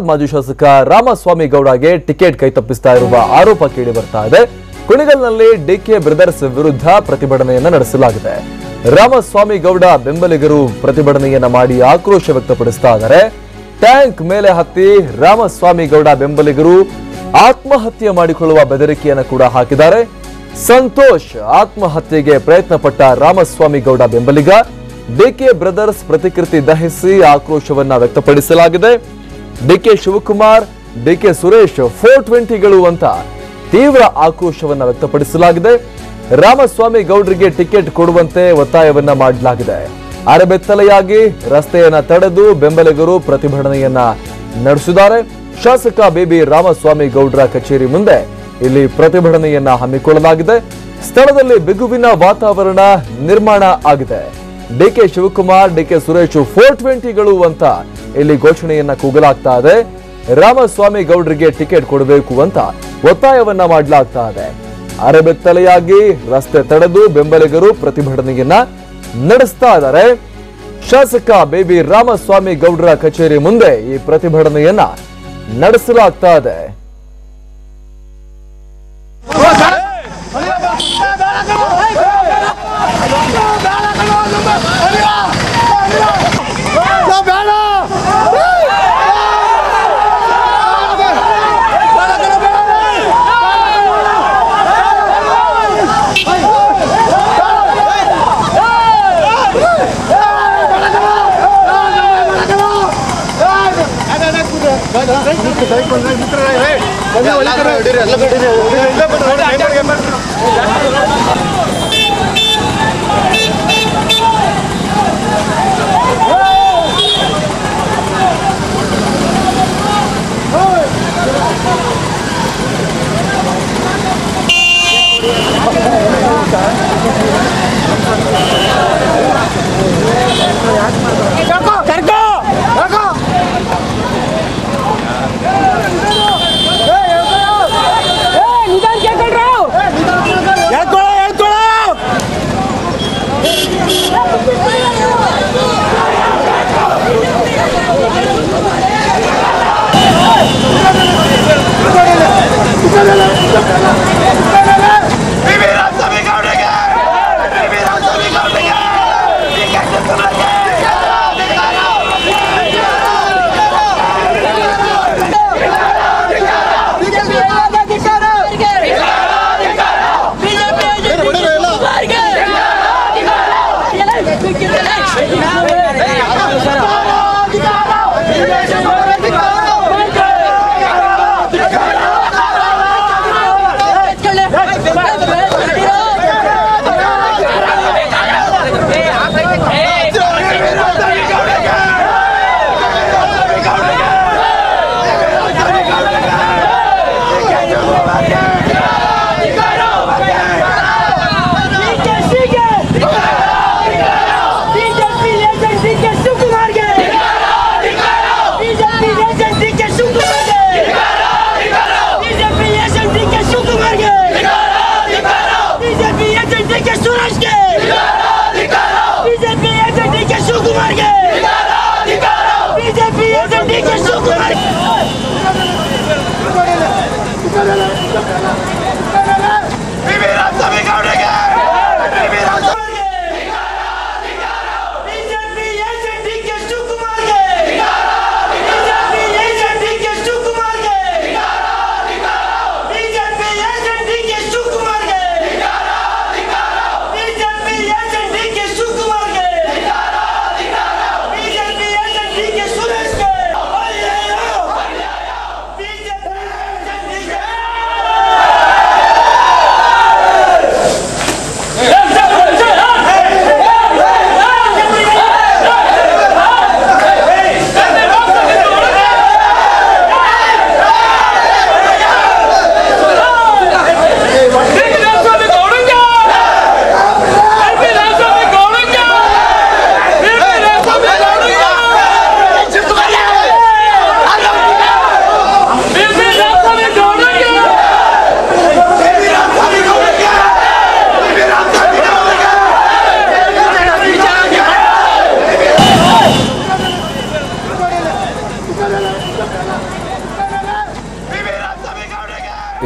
ಮಾಜಿ ಶಾಸಕ ರಾಮಸ್ವಾಮಿ ಗೌಡಗೆ ಟಿಕೆಟ್ ಕೈತಪ್ಪಿಸ್ತಾ ಇರುವ ಆರೋಪ ಕೇಳಿ ಬರ್ತಾ ಇದೆ. ಕುಣಿಗಲ್ನಲ್ಲಿ ಡಿಕೆ ಬ್ರದರ್ಸ್ ವಿರುದ್ಧ ಪ್ರತಿಭಟನೆಯನ್ನ ನಡೆಸಲಾಗಿದೆ. ರಾಮಸ್ವಾಮಿ ಗೌಡ ಬೆಂಬಲಿಗರು ಪ್ರತಿಭಟನೆಯನ್ನ ಮಾಡಿ ಆಕ್ರೋಶ ವ್ಯಕ್ತಪಡಿಸ್ತಾ ಇದ್ದಾರೆ. ಟ್ಯಾಂಕ್ ಮೇಲೆ ಹತ್ತಿ ರಾಮಸ್ವಾಮಿ ಗೌಡ ಬೆಂಬಲಿಗರು ಆತ್ಮಹತ್ಯೆ ಮಾಡಿಕೊಳ್ಳುವ ಬೆದರಿಕೆಯನ್ನು ಕೂಡ ಹಾಕಿದ್ದಾರೆ. ಸಂತೋಷ್ ಆತ್ಮಹತ್ಯೆಗೆ ಪ್ರಯತ್ನ ಪಟ್ಟ ರಾಮಸ್ವಾಮಿ ಗೌಡ ಬೆಂಬಲಿಗ. ಡಿಕೆ ಬ್ರದರ್ಸ್ ಪ್ರತಿಕೃತಿ ದಹಿಸಿ ಆಕ್ರೋಶವನ್ನ ವ್ಯಕ್ತಪಡಿಸಲಾಗಿದೆ. ಡಿಕೆ ಶಿವಕುಮಾರ್, ಡಿಕೆ ಸುರೇಶ್ 420ಗಳು ಅಂತ ತೀವ್ರ ಆಕ್ರೋಶವನ್ನ ವ್ಯಕ್ತಪಡಿಸಲಾಗಿದೆ. ರಾಮಸ್ವಾಮಿ ಗೌಡರಿಗೆ ಟಿಕೆಟ್ ಕೊಡುವಂತೆ ಒತ್ತಾಯವನ್ನ ಮಾಡಲಾಗಿದೆ. ಅರೆಬೆತ್ತಲೆಯಾಗಿ ರಸ್ತೆಯನ್ನ ತಡೆದು ಬೆಂಬಲಿಗರು ಪ್ರತಿಭಟನೆಯನ್ನ ನಡೆಸಿದ್ದಾರೆ. ಶಾಸಕ ಬೇಬಿ ರಾಮಸ್ವಾಮಿ ಗೌಡರ ಕಚೇರಿ ಮುಂದೆ ಇಲ್ಲಿ ಪ್ರತಿಭಟನೆಯನ್ನ ಹಮ್ಮಿಕೊಳ್ಳಲಾಗಿದೆ. ಸ್ಥಳದಲ್ಲಿ ಬಿಗುವಿನ ವಾತಾವರಣ ನಿರ್ಮಾಣ ಆಗಿದೆ. ಡಿಕೆ ಶಿವಕುಮಾರ್, ಡಿಕೆ ಸುರೇಶ್ 420ಗಳು ಅಂತ ಇಲ್ಲಿ ಘೋಷಣೆಯನ್ನ ಕೂಗಲಾಗ್ತಾ ಇದೆ. ರಾಮಸ್ವಾಮಿ ಗೌಡರಿಗೆ ಟಿಕೆಟ್ ಕೊಡಬೇಕು ಅಂತ ಒತ್ತಾಯವನ್ನ ಮಾಡಲಾಗ್ತಾ ಇದೆ. ಅರೆಬೆತ್ತಲೆಯಾಗಿ ರಸ್ತೆ ತಡೆದು ಬೆಂಬಲಿಗರು ಪ್ರತಿಭಟನೆಯನ್ನ ನಡೆಸ್ತಾ ಇದ್ದಾರೆ. ಶಾಸಕ ಬೇಬಿ ರಾಮಸ್ವಾಮಿ ಗೌಡರ ಕಚೇರಿ ಮುಂದೆ ಈ ಪ್ರತಿಭಟನೆಯನ್ನ ನಡೆಸಲಾಗ್ತಾ ಇದೆ.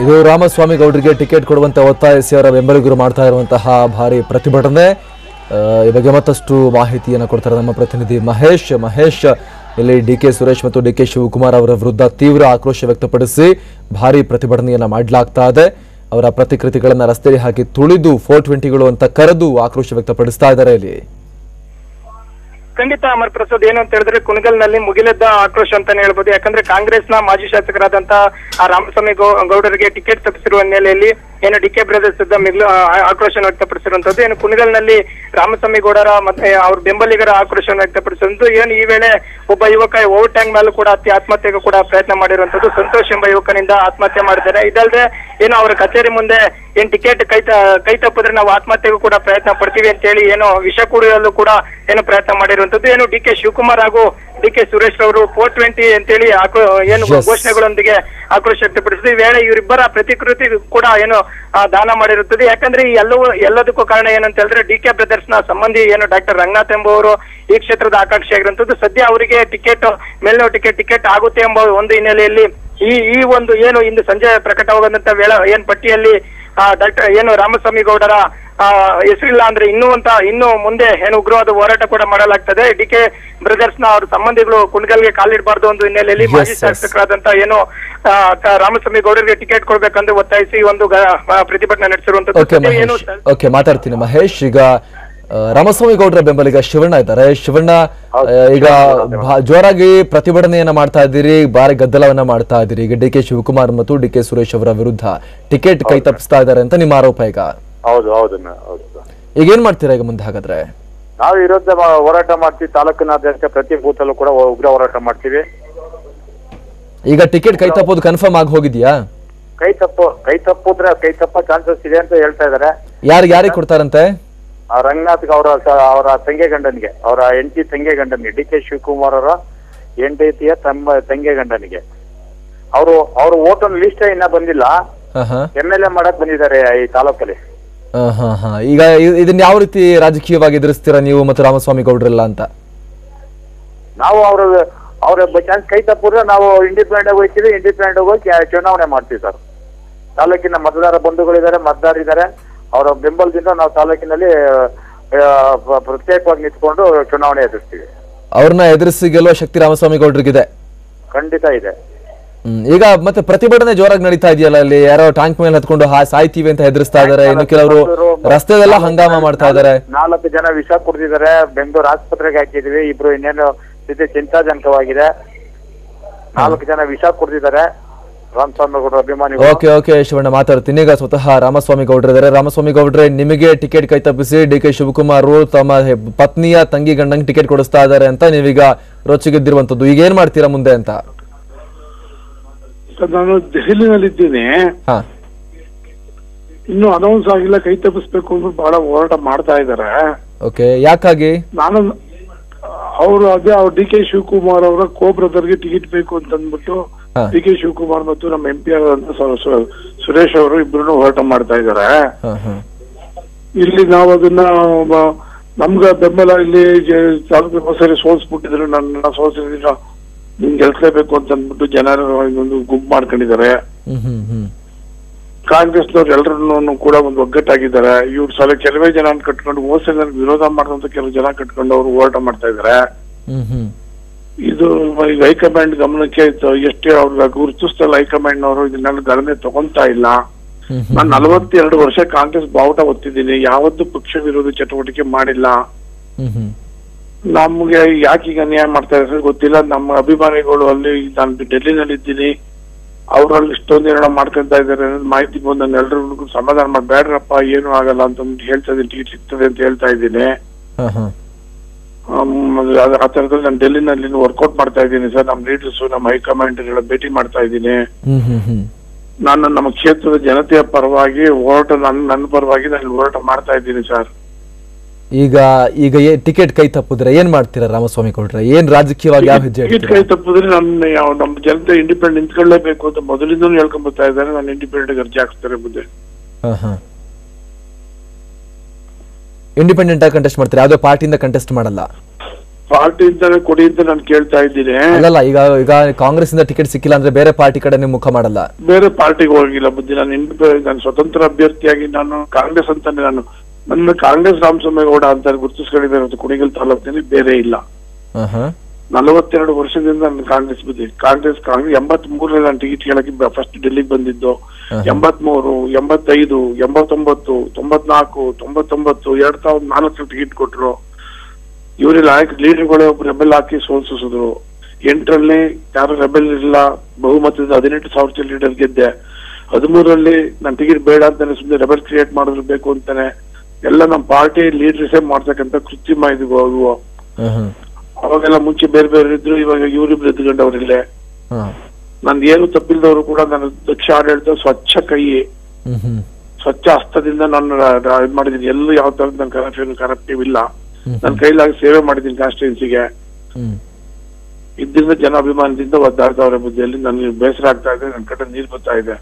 ಇದು ರಾಮಸ್ವಾಮಿ ಗೌಡರಿಗೆ ಟಿಕೆಟ್ ಕೊಡುವಂತೆ ಒತ್ತಾಯಿಸಿ ಅವರ ಬೆಂಬಲಿಗರು ಮಾಡ್ತಾ ಇರುವಂತಹ ಭಾರಿ ಪ್ರತಿಭಟನೆ. ಈ ಬಗ್ಗೆ ಮತ್ತಷ್ಟು ಮಾಹಿತಿಯನ್ನು ಕೊಡ್ತಾರೆ ನಮ್ಮ ಪ್ರತಿನಿಧಿ ಮಹೇಶ್. ಇಲ್ಲಿ ಡಿ.ಕೆ. ಸುರೇಶ್ ಮತ್ತು ಡಿ.ಕೆ. ಶಿವಕುಮಾರ್ ಅವರ ವಿರುದ್ಧ ತೀವ್ರ ಆಕ್ರೋಶ ವ್ಯಕ್ತಪಡಿಸಿ ಭಾರಿ ಪ್ರತಿಭಟನೆಯನ್ನ ಮಾಡಲಾಗ್ತಾ ಇದೆ. ಅವರ ಪ್ರತಿಕೃತಿಗಳನ್ನ ರಸ್ತೆಗೆ ಹಾಕಿ ತುಳಿದು 420ಗಳು ಅಂತ ಕರೆದು ಆಕ್ರೋಶ ವ್ಯಕ್ತಪಡಿಸ್ತಾ ಇದ್ದಾರೆ. ಇಲ್ಲಿ ಖಂಡಿತ ಅಮರ್ ಪ್ರಸಾದ್, ಏನು ಅಂತ ಹೇಳಿದ್ರೆ ಕುಣಗಲ್ನಲ್ಲಿ ಮುಗಿಲೆದ್ದ ಆಕ್ರೋಶ ಅಂತಾನೆ ಹೇಳ್ಬೋದು. ಯಾಕಂದ್ರೆ ಕಾಂಗ್ರೆಸ್ನ ಮಾಜಿ ಶಾಸಕರಾದಂತ ರಾಮಸ್ವಾಮಿ ಗೌಡರಿಗೆ ಟಿಕೆಟ್ ತಪ್ಪಿಸಿರುವ ಹಿನ್ನೆಲೆಯಲ್ಲಿ ಏನು ಡಿ.ಕೆ. ಬ್ರದರ್ಸ್ ಮಿಗ್ಲು ಆಕ್ರೋಶ ವ್ಯಕ್ತಪಡಿಸಿರುವಂತದ್ದು. ಏನು ಕುಣಗಲ್ನಲ್ಲಿ ರಾಮಸ್ವಾಮಿ ಗೌಡರ ಮತ್ತೆ ಅವ್ರ ಬೆಂಬಲಿಗರ ಆಕ್ರೋಶ ವ್ಯಕ್ತಪಡಿಸಿರುವಂತದ್ದು. ಏನು ಈ ವೇಳೆ ಒಬ್ಬ ಯುವಕ ಓವರ್ ಟ್ಯಾಂಕ್ ಮೇಲೂ ಕೂಡ ಆತ್ಮಹತ್ಯೆಗೂ ಕೂಡ ಪ್ರಯತ್ನ ಮಾಡಿರುವಂತದ್ದು. ಸಂತೋಷ್ ಎಂಬ ಯುವಕನಿಂದ ಆತ್ಮಹತ್ಯೆ ಮಾಡಿದ್ದಾರೆ. ಇದಲ್ಲದೆ ಏನು ಅವರ ಕಚೇರಿ ಮುಂದೆ ಏನ್ ಟಿಕೆಟ್ ಕೈ ತಪ್ಪಿದ್ರೆ ನಾವು ಆತ್ಮಹತ್ಯೆಗೂ ಕೂಡ ಪ್ರಯತ್ನ ಪಡ್ತೀವಿ ಅಂತ ಹೇಳಿ ಏನೋ ವಿಷ ಕುಡಿಯಲು ಕೂಡ ಏನು ಪ್ರಯತ್ನ ಮಾಡಿರುವಂತದ್ದು. ಏನು ಡಿ.ಕೆ. ಶಿವಕುಮಾರ್ ಹಾಗೂ ಡಿ.ಕೆ. ಸುರೇಶ್ ಅವರು 420 ಅಂತೇಳಿ ಏನು ಘೋಷಣೆಗಳೊಂದಿಗೆ ಆಕ್ರೋಶ ವ್ಯಕ್ತಪಡಿಸಿದ್ರು. ಈ ವೇಳೆ ಇವರಿಬ್ಬರ ಪ್ರತಿಕೃತಿ ಕೂಡ ಏನು ದಾನ ಮಾಡಿರುತ್ತದೆ. ಯಾಕಂದ್ರೆ ಈ ಎಲ್ಲದಕ್ಕೂ ಕಾರಣ ಏನಂತ ಹೇಳಿದ್ರೆ ಡಿ.ಕೆ. ಬ್ರದರ್ಸ್ ನ ಸಂಬಂಧಿ ಏನು ಡಾಕ್ಟರ್ ರಂಗನಾಥ್ ಎಂಬುವರು ಈ ಕ್ಷೇತ್ರದ ಆಕಾಂಕ್ಷಿಯಾಗಿರುವಂತದ್ದು. ಸದ್ಯ ಅವರಿಗೆ ಮೇಲ್ನೋ ಟಿಕೆಟ್ ಆಗುತ್ತೆ ಎಂಬ ಒಂದು ಹಿನ್ನೆಲೆಯಲ್ಲಿ ಈ ಒಂದು ಏನು ಇಂದು ಸಂಜೆ ಪ್ರಕಟವಾದಂತ ಏನ್ ಪಟ್ಟಿಯಲ್ಲಿ ಡಾಕ್ಟರ್ ಏನು ರಾಮಸ್ವಾಮಿ ಗೌಡರ ಹೆಸರಿಲ್ಲ ಅಂದ್ರೆ ಇನ್ನು ಮುಂದೆ ಏನು ಉಗ್ರವಾದ ಹೋರಾಟ ಕೂಡ ಮಾಡಲಾಗ್ತದೆ. ಡಿ.ಕೆ. ಬ್ರದರ್ಸ್ ನ ಅವ್ರ ಸಂಬಂಧಿಗಳು ಕುಣಗಲ್ಗೆ ಕಾಲಿಡಬಾರ್ದು ಒಂದು ಹಿನ್ನೆಲೆಯಲ್ಲಿ ಮಾಜಿ ಶಾಸಕರಾದಂತ ಏನು ರಾಮಸ್ವಾಮಿ ಗೌಡರಿಗೆ ಟಿಕೆಟ್ ಕೊಡ್ಬೇಕಂದ್ರೆ ಒತ್ತಾಯಿಸಿ ಒಂದು ಪ್ರತಿಭಟನೆ ನಡೆಸಿರುವಂತದ್ದು. ಮಾತಾಡ್ತೀನಿ ಮಹೇಶ್. ಈಗ ರಾಮಸ್ವಾಮಿ ಗೌಡರ ಬೆಂಬಲಿಗ ಶಿವಣ್ಣ ಇದ್ದಾರೆ. ಶಿವಣ್ಣ, ಈಗ ಜೋರಾಗಿ ಪ್ರತಿಭಟನೆಯನ್ನ ಮಾಡ್ತಾ ಇದ್ದೀರಿ, ಭಾರಿ ಗದ್ದಲವನ್ನ ಮಾಡ್ತಾ ಇದ್ದೀರಿ. ಈಗ ಡಿ.ಕೆ. ಶಿವಕುಮಾರ್ ಮತ್ತು ಡಿ.ಕೆ. ಸುರೇಶ್ ಅವರ ವಿರುದ್ಧ ಟಿಕೆಟ್ ಕೈ ತಪ್ಪಿಸ್ತಾ ಇದ್ದಾರೆ ಅಂತ ನಿಮ್ಮ ಆರೋಪ. ಈಗ ಈಗ ಏನ್ ಮಾಡ್ತೀರಾ ಈಗ ಮುಂದೆ? ಹಾಗಾದ್ರೆ ನಾವು ವಿರುದ್ಧ ಹೋರಾಟ ಮಾಡ್ತೀವಿ. ತಾಲೂಕಿನಾದ್ಯಂತ ಪ್ರತಿ ಬೂತ್ ಅಲ್ಲೂ ಕೂಡ ಉಗ್ರ ಹೋರಾಟ ಮಾಡ್ತೀವಿ. ಈಗ ಟಿಕೆಟ್ ಕೈ ತಪ್ಪೋದು ಕನ್ಫರ್ಮ್ ಆಗಿ ಹೋಗಿದ್ಯಾ? ಕೈ ತಪ್ಪ ಚಾನ್ಸಸ್ ಇದೆ ಅಂತ ಹೇಳ್ತಾ ಇದಾರೆ. ಯಾರಿಗೆ ಕೊಡ್ತಾರಂತೆ? ರಂಗನಾಥ್ ಅವರ ತಂಗೆ ಗಂಡನಿಗೆ, ಅವರ ಹೆಂಡತಿ ತಂಗೆ ಗಂಡನಿಗೆ, ಡಿ.ಕೆ. ಶಿವಕುಮಾರ್ ಅವರ ಹೆಂಡತಿಯ ತಂಗೆ ಗಂಡನಿಗೆ. ಅವರು ವೋಟರ್ ಲಿಸ್ಟ್ ಇನ್ನ ಬಂದಿಲ್ಲ, MLA ಮಾಡಕ್ ಬಂದಿದ್ದಾರೆ ಈ ತಾಲೂಕಲ್ಲಿ. ಈಗ ಇದನ್ನ ಯಾವ ರೀತಿ ರಾಜಕೀಯವಾಗಿ ಎದುರಿಸ್ತೀರಾ ನೀವು ಮತ್ತು ರಾಮಸ್ವಾಮಿ ಗೌಡ್ರೆಲ್ಲ ಅಂತ? ನಾವು ಅವ್ರ ಚಾನ್ಸ್ ಕೈ ತಪ್ಪಿದ್ರೆ ನಾವು ಇಂಡಿಪೆಂಡೆಂಟ್ ಆಗಿ ಹೋಗ್ತೀವಿ. ಇಂಡಿಪೆಂಡೆಂಟ್ ಹೋಗಿ ಚುನಾವಣೆ ಮಾಡ್ತೀವಿ ಸರ್. ತಾಲೂಕಿನ ಮತದಾರ ಬಂಧುಗಳಿದ್ದಾರೆ, ಮತದಾರರಿದ್ದಾರೆ. ಅವರ ಬೆಂಬಲದಿಂದ ನಾವು ತಾಲೂಕಿನಲ್ಲಿ ಪ್ರತ್ಯೇಕವಾಗಿ ನಿಂತ್ಕೊಂಡು ಚುನಾವಣೆ ಎದುರಿಸ್ತೀವಿ. ಅವ್ರನ್ನ ಎದುರಿಸಿ ಗೆಲ್ಲುವ ಶಕ್ತಿ ರಾಮಸ್ವಾಮಿ ಗೌಡ್ರಿಗಿದೆ? ಖಂಡಿತ ಇದೆ. ಈಗ ಮತ್ತೆ ಪ್ರತಿಭಟನೆ ಜೋರಾಗಿ ನಡೀತಾ ಇದೆಯಲ್ಲ, ಅಲ್ಲಿ ಯಾರೋ ಟ್ಯಾಂಕ್ ಮೇಲೆ ಹತ್ಕೊಂಡು ಸಾಯ್ತೀವಿ ಅಂತ ಹೆದರಿಸ್ತಾ ಇದಾರೆ. ಇನ್ನು ಕೆಲವರು ರಸ್ತೆದೆಲ್ಲ ಹಂಗಾಮ ಮಾಡ್ತಾ ಇದಾರೆ. 4 ಜನ ವಿಷ ಕುಡಿದಿದ್ದಾರೆ. ಬೆಂಗಳೂರು ಆಸ್ಪತ್ರೆಗೆ ಹಾಕಿದೀವಿ. ಇಬ್ರು ಇನ್ನೇನು ಸ್ಥಿತಿ ಚಿಂತಾಜನಕವಾಗಿದೆ. 4 ಜನ ವಿಷ ಕುಡಿದಿದ್ದಾರೆ ರಾಮಸ್ವಾಮಿ ಗೌಡ್ರ ಅಭಿಮಾನಿಗಳು. ಓಕೆ ಶಿವಣ್ಣ, ಮಾತಾಡ್ತೀನಿ. ಈಗ ಸ್ವತಃ ರಾಮಸ್ವಾಮಿ ಗೌಡ್ರ ಇದಾರೆ. ರಾಮಸ್ವಾಮಿ ಗೌಡ್ರೆ, ನಿಮಗೆ ಟಿಕೆಟ್ ಕೈ ತಪ್ಪಿಸಿ ಡಿ.ಕೆ. ಶಿವಕುಮಾರ್ ತಮ್ಮ ಪತ್ನಿಯ ತಂಗಿ ಗಂಡಂಗೆ ಟಿಕೆಟ್ ಕೊಡಿಸ್ತಾ ಇದಾರೆ ಅಂತ ನೀವೀಗ ರೊಚ್ಚಿಗೆದ್ದಿರುವಂತದ್ದು. ಈಗ ಏನ್ ಮಾಡ್ತೀರಾ ಮುಂದೆ ಅಂತ? ನಾನು ದೆಹಲಿನಲ್ಲಿದ್ದೀನಿ, ಇನ್ನು ಅನೌನ್ಸ್ ಆಗಿಲ್ಲ. ಕೈ ತಪ್ಪಿಸ್ಬೇಕು ಅಂತ ಬಹಳ ಹೋರಾಟ ಮಾಡ್ತಾ ಇದಾರೆ. ಯಾಕಾಗಿ? ಅವರು ಅವ್ರ ಡಿ.ಕೆ. ಶಿವಕುಮಾರ್ ಅವರ ಬ್ರದರ್ಗೆ ಟಿಕೆಟ್ ಬೇಕು ಅಂತ ಅಂದ್ಬಿಟ್ಟು ಡಿ.ಕೆ. ಶಿವಕುಮಾರ್ ಮತ್ತು ನಮ್ಮ MP ಆದಂತ ಸುರೇಶ್ ಅವರು ಇಬ್ರು ಹೋರಾಟ ಮಾಡ್ತಾ ಇದಾರೆ. ಇಲ್ಲಿ ನಾವು ಅದನ್ನ ನಮ್ಗ ಬೆಂಬಲ ಇಲ್ಲಿ ತಾಲೂಕು ಸರಿ ಸೋಲ್ಸ್ಬಿಟ್ಟಿದ್ರು. ನನ್ನ ಸೋಲ್ಸಿದ್ರ ನಿಮ್ ಗೆಲ್ಸ್ಲೇಬೇಕು ಅಂತ ಅಂದ್ಬಿಟ್ಟು ಜನರು ಒಂದು ಗುಂಪು ಮಾಡ್ಕೊಂಡಿದ್ದಾರೆ. ಕಾಂಗ್ರೆಸ್ನವ್ರು ಎಲ್ಲರನ್ನು ಕೂಡ ಒಂದು ಒಗ್ಗಟ್ಟಾಗಿದ್ದಾರೆ. ಇವ್ರು ಕೆಲವೇ ಜನ ಕಟ್ಕೊಂಡು ಹೋದ ವಿರೋಧ ಮಾಡುವಂತ ಕೆಲವು ಜನ ಕಟ್ಕೊಂಡು ಅವರು ಹೋರಾಟ ಮಾಡ್ತಾ ಇದಾರೆ. ಇದು ಹೈಕಮಾಂಡ್ ಗಮನಕ್ಕೆ ಎಷ್ಟೇ ಅವ್ರ ಗುರುತಿಸ್ತಲ್ಲ ಹೈಕಮಾಂಡ್ ನವರು ಇದನ್ನೆಲ್ಲ ಗಣನೆ ತಗೊಂತಾ ಇಲ್ಲ. ನಾನು 42 ವರ್ಷ ಕಾಂಗ್ರೆಸ್ ಬಾವುಟ ಒತ್ತಿದ್ದೀನಿ, ಯಾವತ್ತೂ ಪಕ್ಷ ವಿರೋಧಿ ಚಟುವಟಿಕೆ ಮಾಡಿಲ್ಲ. ನಮ್ಗೆ ಯಾಕೀಗ ಅನ್ಯಾಯ ಮಾಡ್ತಾ ಇದ್ದಾರೆ ಗೊತ್ತಿಲ್ಲ. ನಮ್ಮ ಅಭಿಮಾನಿಗಳು ಅಲ್ಲಿ, ನಾನು ಡೆಲ್ಲಿನಲ್ಲಿ ಇದ್ದೀನಿ, ಅವ್ರಲ್ಲಿ ಇಷ್ಟೊಂದೇನೋ ಮಾಡ್ಕೊಂತ ಇದಾರೆ ಅನ್ನೋದು ಮಾಹಿತಿ ಬಂದು ನಾನು ಎಲ್ರಿಗೂ ಸಮಾಧಾನ ಮಾಡಿ ಬೇಡ್ರಪ್ಪ ಏನು ಆಗಲ್ಲ ಅಂತ ಹೇಳ್ತಾ ಇದ್ದೀನಿ. ಟಿಕೆಟ್ ಸಿಗ್ತದೆ ಅಂತ ಹೇಳ್ತಾ ಇದ್ದೀನಿ. ಆ ತರದಲ್ಲಿ ನಾನು ಡೆಲ್ಲಿನಲ್ಲಿ ವರ್ಕೌಟ್ ಮಾಡ್ತಾ ಇದ್ದೀನಿ ಸರ್. ನಮ್ಮ ಲೀಡರ್ಸ್, ನಮ್ಮ ಹೈಕಮಾಂಡ್ ಭೇಟಿ ಮಾಡ್ತಾ ಇದ್ದೀನಿ. ನಾನು ನಮ್ಮ ಕ್ಷೇತ್ರದ ಜನತೆಯ ಪರವಾಗಿ ಹೋರಾಟ, ನನ್ನ ಪರವಾಗಿ ನಾನು ಹೋರಾಟ ಮಾಡ್ತಾ ಇದ್ದೀನಿ ಸರ್. ಈಗ ಟಿಕೆಟ್ ಕೈ ತಪ್ಪಿದ್ರೆ ಏನ್ ಮಾಡ್ತೀರಾ ರಾಮಸ್ವಾಮಿ ಗೌಡ್ರೆ? ಏನ್ ರಾಜಕೀಯವಾಗಿ ಯಾವ ಹೆಜ್ಜೆ? ಟಿಕೆಟ್ ಕೈ ತಪ್ಪಿದ್ರೆ ನಮ್ಮ ಜನತೆ ಇಂಡಿಪೆಂಡೆಂಟ್ ನಿಂತ್ಕೊಳ್ಳೇಬೇಕು ಅಂತ ಮೊದಲಿಂದ ಹೇಳ್ಕೊಂಡ್ ಬರ್ತಾ ಇದ್ದಾರೆ. ನಾನು ಇಂಡಿಪೆಂಡೆಂಟ್ ಅರ್ಜಿ ಹಾಕ್ತಾರೆ ಮುಂದೆ. ಇಂಡಿಪೆಂಡೆಂಟ್ ಆಗಿ ಕಂಟೆಸ್ಟ್ ಮಾಡ್ತಾರೆ, ಯಾವ್ದೋ ಪಾರ್ಟಿಯಿಂದ ಕಂಟೆಸ್ಟ್ ಮಾಡಲ್ಲ? ಪಾರ್ಟಿಯಿಂದಾನೆ ಕೊಡಿ ಅಂತ ನಾನು ಕೇಳ್ತಾ ಇದ್ದೀನಿ. ಅಲ್ಲಲ್ಲ, ಈಗ ಈಗ ಕಾಂಗ್ರೆಸ್ ಇಂದ ಟಿಕೆಟ್ ಸಿಕ್ಕಿಲ್ಲ ಅಂದ್ರೆ ಬೇರೆ ಪಾರ್ಟಿ ಕಡೆ ನೀವು ಮುಖ ಮಾಡಲ್ಲ? ಬೇರೆ ಪಾರ್ಟಿಗೆ ಹೋಗಿಲ್ಲ ಬುದ್ಧಿ. ನಾನು ಸ್ವತಂತ್ರ ಅಭ್ಯರ್ಥಿಯಾಗಿ ನಾನು ಕಾಂಗ್ರೆಸ್ ಅಂತಾನೆ ನನ್ನ ಕಾಂಗ್ರೆಸ್ ರಾಮಸ್ವಾಮಿಗೌಡ ಅಂತ ಗುರುತಿಸ್ಕೊಂಡಿದ್ದೆ ಕುಣಿಗಲ್ ತಾಲೂಕಿನಲ್ಲಿ, ಬೇರೆ ಇಲ್ಲ. 42 ವರ್ಷದಿಂದ ನಾನು ಕಾಂಗ್ರೆಸ್ ಬುದ್ಧಿ. ಕಾಂಗ್ರೆಸ್ 83ರಲ್ಲಿ ನಾನು ಟಿಕೆಟ್ ಕೇಳಕ್ಕೆ ಫಸ್ಟ್ ಡೆಲ್ಲಿಗೆ ಬಂದಿದ್ದು. 83, 85, 89, 94, 99, 2004 ಟಿಕೆಟ್ ಕೊಟ್ರು. ಇವರೆಲ್ಲ ಲೀಡರ್ಗಳೇ ಒಬ್ರು ರೆಬೆಲ್ ಹಾಕಿ ಸೋಲ್ಸಿಸಿದ್ರು. 8ರಲ್ಲಿ ಯಾರು ರೆಬೆಲ್ ಇಲ್ಲ, ಬಹುಮತದಿಂದ 18,000 ಲೀಡರ್ ಗೆದ್ದೆ. 13ರಲ್ಲಿ ನಾನು ಟಿಕೆಟ್ ಬೇಡ ಅಂತಾನೆ ಸುಮ್ಮನೆ ರೆಬೆಲ್ ಕ್ರಿಯೇಟ್ ಮಾಡಿದ್ರು ಬೇಕು ಅಂತಾನೆ ಎಲ್ಲ ನಮ್ಮ ಪಾರ್ಟಿ ಲೀಡರ್ಸೇ ಮಾಡ್ತಕ್ಕಂಥ ಕೃತ್ರಿಮ ಇದ್ವು ಅವು. ಅವಾಗೆಲ್ಲ ಮುಂಚೆ ಬೇರೆ ಬೇರೆ ಇದ್ರು, ಇವಾಗ ಇವರಿಬ್ರು ಎದ್ಕೊಂಡವ್ರಿಲ್ಲೇ. ನಂದು ಏನು ತಪ್ಪಿಲ್ದವ್ರು ಕೂಡ ನನ್ನ ದಕ್ಷ ಆಡಳಿತ, ಸ್ವಚ್ಛ ಕೈ, ಸ್ವಚ್ಛ ಹಸ್ತದಿಂದ ನಾನು ಇದ್ ಮಾಡಿದೀನಿ. ಎಲ್ಲೂ ಯಾವ ತರದ ನನ್ನ ಕರಪ್ಟಿವ್ ಇಲ್ಲ. ನನ್ನ ಕೈಲಾಗಿ ಸೇವೆ ಮಾಡಿದೀನಿ ಕಾನ್ಸ್ಟಿಟ್ಯೂನ್ಸಿಗೆ. ಇದ್ರಿಂದ ಜನಾಭಿಮಾನದಿಂದ ಒದ್ದಾಡ್ತಾವ್ರೆ ಬುದ್ಧಿಯಲ್ಲಿ. ನನಗೆ ಬೇಸರ ಆಗ್ತಾ ಇದೆ, ನನ್ನ ಕಡೆ ನೀರ್ ಬರ್ತಾ ಇದೆ.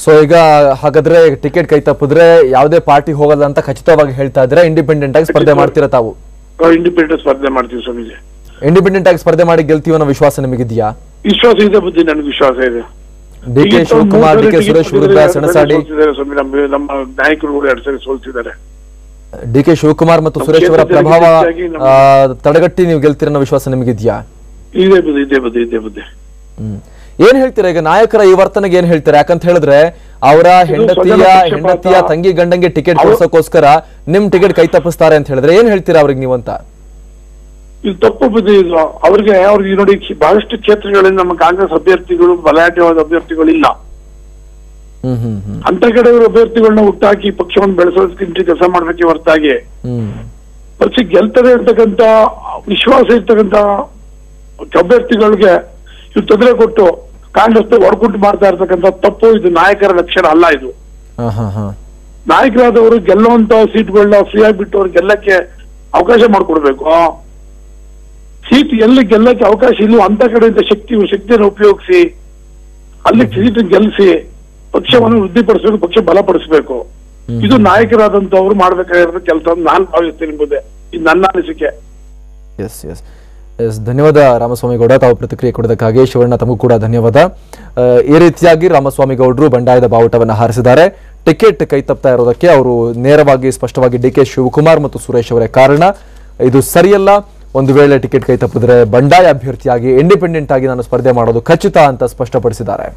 ಸೊ ಈಗ ಹಾಗಾದ್ರೆ ಟಿಕೆಟ್ ಕೈ ತಪ್ಪಿದ್ರೆ ಯಾವುದೇ ಪಾರ್ಟಿ ಹೋಗಲ್ಲ ಅಂತ ಖಚಿತವಾಗಿ ಹೇಳ್ತಾ ಇದ್ರೆ ಇಂಡಿಪೆಂಡೆಂಟ್ ಆಗಿ ಸ್ಪರ್ಧೆ ಮಾಡ್ತೀರಾ ತಾವು? ಇಂಡಿಪೆಂಡೆಂಟ್ ಸ್ಪರ್ಧೆ ಮಾಡ್ತೀವಿ ಸ್ವಾಮೀಜಿ. ಇಂಡಿಪೆಂಡೆಂಟ್ ಆಗಿ ಸ್ಪರ್ಧೆ ಮಾಡಿ ಗೆಲ್ತೀವಿ ಅನ್ನೋ ವಿಶ್ವಾಸ ನಿಮಗಿದ್ಯಾ? ವಿಶ್ವಾಸ ಇದೆ ಬುದ್ಧಿ, ನನಗೆ ವಿಶ್ವಾಸ ಇದೆ. ಡಿ.ಕೆ. ಶಿವಕುಮಾರ್, ಡಿ.ಕೆ. ಸುರೇಶ್ ವಿರುದ್ಧ ಸೆಣಸಾಡಿ ನಮ್ಮ ನಾಯಕರು ಕೂಡ 2 ಸರಿ ಸೋಲ್ಸಿದ್ದಾರೆ. ಡಿ.ಕೆ. ಶಿವಕುಮಾರ್ ಮತ್ತು ಸುರೇಶ್ ಅವರ ಪ್ರಭಾವ ತಡೆಗಟ್ಟಿ ನೀವು ಗೆಲ್ತೀರ ಅನ್ನೋ ವಿಶ್ವಾಸ ನಿಮಗಿದ್ಯಾ? ಇದೆ ಬುದ್ಧಿ, ಇದೆ ಬುದ್ಧಿ, ಇದೆ ಬುದ್ಧಿ. ಏನ್ ಹೇಳ್ತೀರಾ ಈಗ ನಾಯಕರ ಈ ವರ್ತನೆಗೆ? ಏನ್ ಹೇಳ್ತೀರಾ? ಯಾಕಂತ ಹೇಳಿದ್ರೆ ಅವರ ಹೆಂಡತಿಯ ತಂಗಿ ಗಂಡಂಗೆ ಟಿಕೆಟ್ ಕೊಡ್ಸೋಕೋಸ್ಕರ ನಿಮ್ ಟಿಕೆಟ್ ಕೈ ತಪ್ಪಿಸ್ತಾರೆ ಅಂತ ಹೇಳಿದ್ರೆ ಏನ್ ಹೇಳ್ತೀರಾ ಅವ್ರಿಗೆ ನೀವಂತ? ಇದು ತಪ್ಪು ಬುದ್ಧಿ. ಇದು ಅವ್ರಿಗೆ ನೋಡಿ, ಬಹಳಷ್ಟು ಕ್ಷೇತ್ರಗಳಲ್ಲಿ ನಮ್ಮ ಕಾಂಗ್ರೆಸ್ ಅಭ್ಯರ್ಥಿಗಳು ಬಲಾಢ್ಯವಾದ ಅಭ್ಯರ್ಥಿಗಳಿಲ್ಲ. ಅಂತ ಕಡೆ ಅಭ್ಯರ್ಥಿಗಳನ್ನ ಹುಟ್ಟಾಕಿ ಪಕ್ಷವನ್ನು ಬೆಳೆಸೋದಕ್ಕಿಂತ ಕೆಲಸ ಮಾಡ್ಬೇಕೆ ಹೊರತಾಗಿ ಪಕ್ಷ ಗೆಲ್ತದೆ ಅಂತಕ್ಕಂತ ವಿಶ್ವಾಸ ಇರ್ತಕ್ಕಂತ ಅಭ್ಯರ್ಥಿಗಳಿಗೆ ಇವ್ರು ತೊಂದರೆ ಕೊಟ್ಟು ಕಾಂಗ್ರೆಸ್ ಹೊರಗುಂಟು ಮಾಡ್ತಾ ಇರ್ತಕ್ಕಂಥ ತಪ್ಪು. ಇದು ನಾಯಕರ ಲಕ್ಷಣ ಅಲ್ಲ. ಇದು ನಾಯಕರಾದವರು ಗೆಲ್ಲುವಂತ ಸೀಟ್ಗಳನ್ನ ಫ್ರೀ ಆಗಿಬಿಟ್ಟು ಅವ್ರು ಗೆಲ್ಲಕ್ಕೆ ಅವಕಾಶ ಮಾಡ್ಕೊಡ್ಬೇಕು. ಸೀಟ್ ಎಲ್ಲಿ ಗೆಲ್ಲಕ್ಕೆ ಅವಕಾಶ ಇಲ್ಲೋ ಅಂತ ಕಡೆಯಿಂದ ಶಕ್ತಿಯನ್ನು ಉಪಯೋಗಿಸಿ ಅಲ್ಲಿ ಸೀಟ್ ಗೆಲ್ಲಿಸಿ ಪಕ್ಷವನ್ನು ವೃದ್ಧಿಪಡಿಸಬೇಕು, ಪಕ್ಷ ಬಲಪಡಿಸಬೇಕು. ಇದು ನಾಯಕರಾದಂತವ್ರು ಮಾಡ್ಬೇಕಾಗಿರೋ ಕೆಲಸ ನಾನು ಭಾವಿಸ್ತೀನಿ ಎಂಬುದೇ ಇದು ನನ್ನ ಅನಿಸಿಕೆ. ಧನ್ಯವಾದ ರಾಮಸ್ವಾಮಿ ಗೌಡ, ತಾವು ಪ್ರತಿಕ್ರಿಯೆ ಕೊಡೋದಕ್ಕಾಗಿ. ಶಿವಣ್ಣ, ತಮಗೂ ಕೂಡ ಧನ್ಯವಾದ. ಈ ರೀತಿಯಾಗಿ ರಾಮಸ್ವಾಮಿ ಗೌಡರು ಬಂಡಾಯದ ಬಾವುಟವನ್ನು ಹಾರಿಸಿದ್ದಾರೆ. ಟಿಕೆಟ್ ಕೈ ತಪ್ತಾ ಇರೋದಕ್ಕೆ ಅವರು ನೇರವಾಗಿ ಸ್ಪಷ್ಟವಾಗಿ ಡಿ.ಕೆ. ಶಿವಕುಮಾರ್ ಮತ್ತು ಸುರೇಶ್ ಅವರೇ ಕಾರಣ. ಇದು ಸರಿಯಲ್ಲ. ಒಂದು ವೇಳೆ ಟಿಕೆಟ್ ಕೈ ತಪ್ಪಿದ್ರೆ ಬಂಡಾಯ ಅಭ್ಯರ್ಥಿಯಾಗಿ ಇಂಡಿಪೆಂಡೆಂಟ್ ಆಗಿ ನಾನು ಸ್ಪರ್ಧೆ ಮಾಡೋದು ಖಚಿತ ಅಂತ ಸ್ಪಷ್ಟಪಡಿಸಿದ್ದಾರೆ.